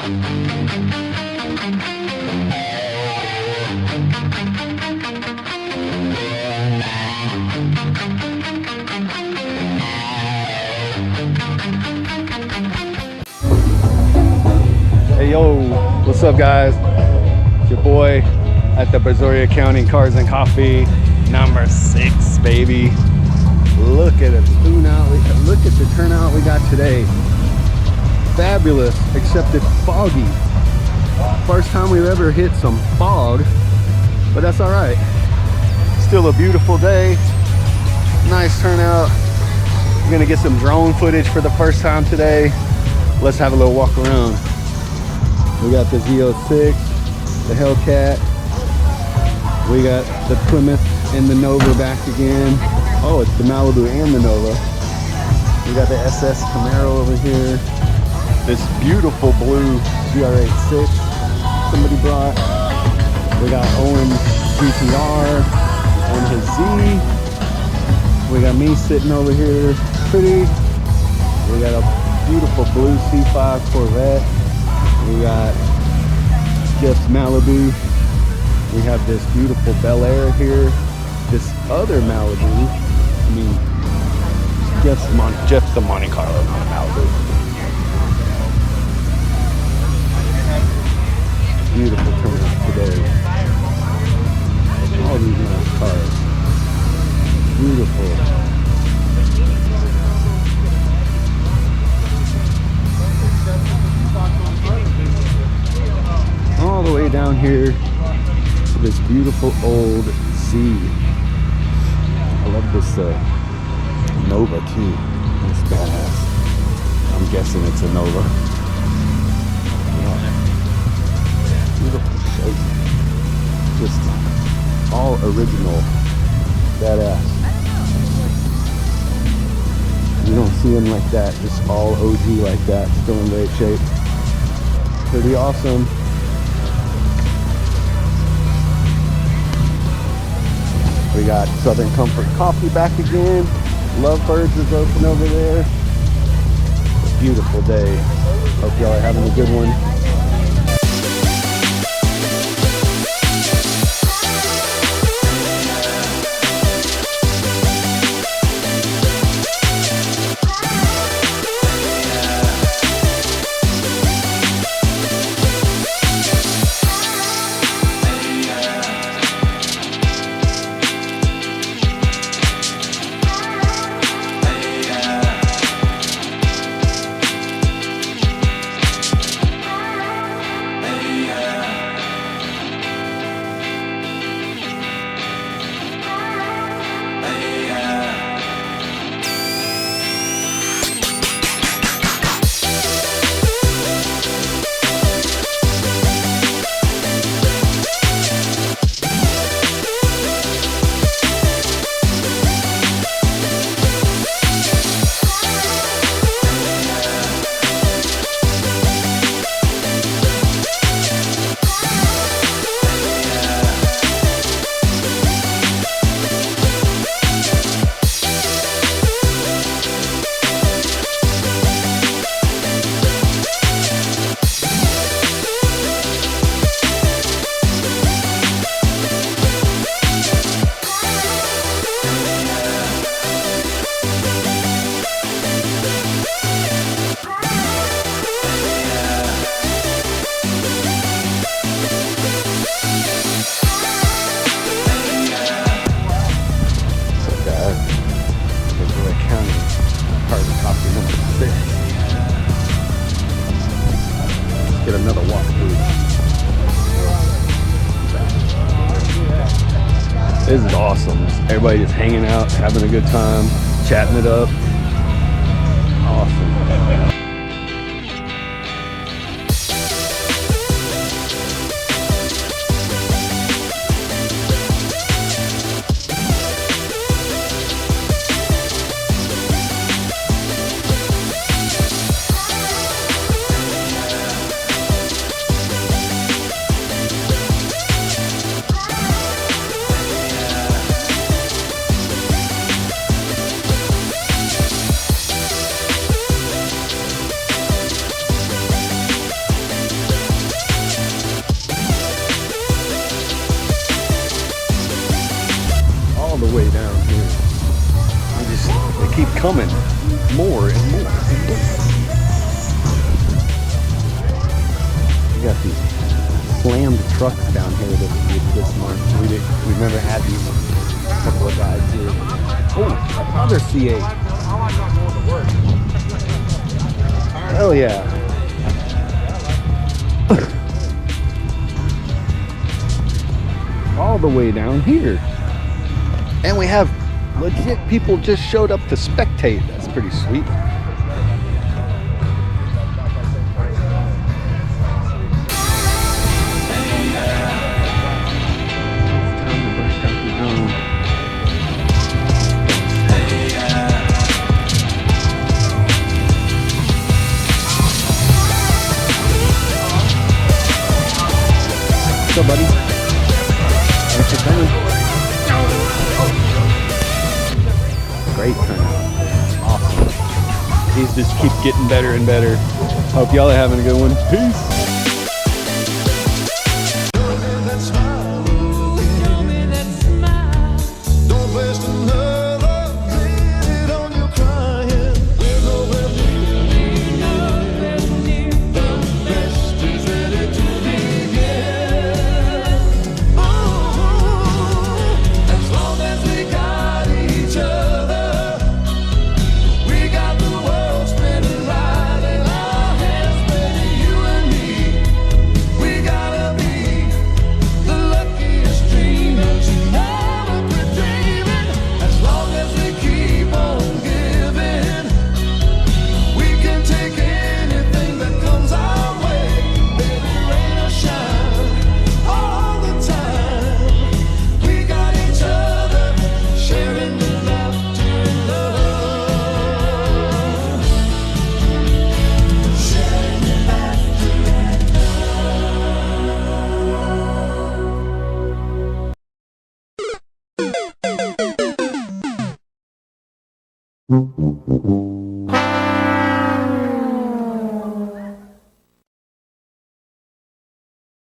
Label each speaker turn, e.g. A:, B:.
A: Hey yo, what's up guys? It's your boy at the Brazoria County Cars and Coffee number 6, baby. Look at it, look at the turnout we got today. Fabulous, except it's foggy. First time we've ever hit some fog, but that's all right. Still a beautiful day, nice turnout. We're gonna get some drone footage for the first time today. Let's have a little walk around. We got the Z06, the Hellcat. We got the Plymouth and the Nova back again. Oh, it's the Malibu and the Nova. We got the SS Camaro over here. This beautiful blue GR86 somebody brought. We got Owen GTR on his Z. We got me sitting over here, pretty. We got a beautiful blue C5 Corvette. We got Jeff's Malibu. We have this beautiful Bel Air here. This other Malibu. I mean, Jeff's the Monte Carlo, not a Malibu. Beautiful turnout today. All these nice cars. Beautiful. All the way down here to this beautiful old Z. I love this Nova too. It's badass. I'm guessing it's a Nova. Yeah. Beautiful shape. Just all original. Badass. You don't see them like that, just all OG like that. Still in great shape. Pretty awesome. We got Southern Comfort Coffee back again. Lovebirds is open over there. A beautiful day. Hope y'all are having a good one. Get another walk through. This is awesome. Everybody just hanging out, having a good time, chatting it up. Awesome. coming. More and more and more. We got these slammed trucks down here that we did this month. We've never had these. A couple of guys here. Oh, another C8. Hell yeah. All the way down here. And we have legit people just showed up to spectate. That's pretty sweet. What's up, buddy? Thanks for coming. Great turnout. Awesome. These just keep getting better and better. Hope y'all are having a good one. Peace.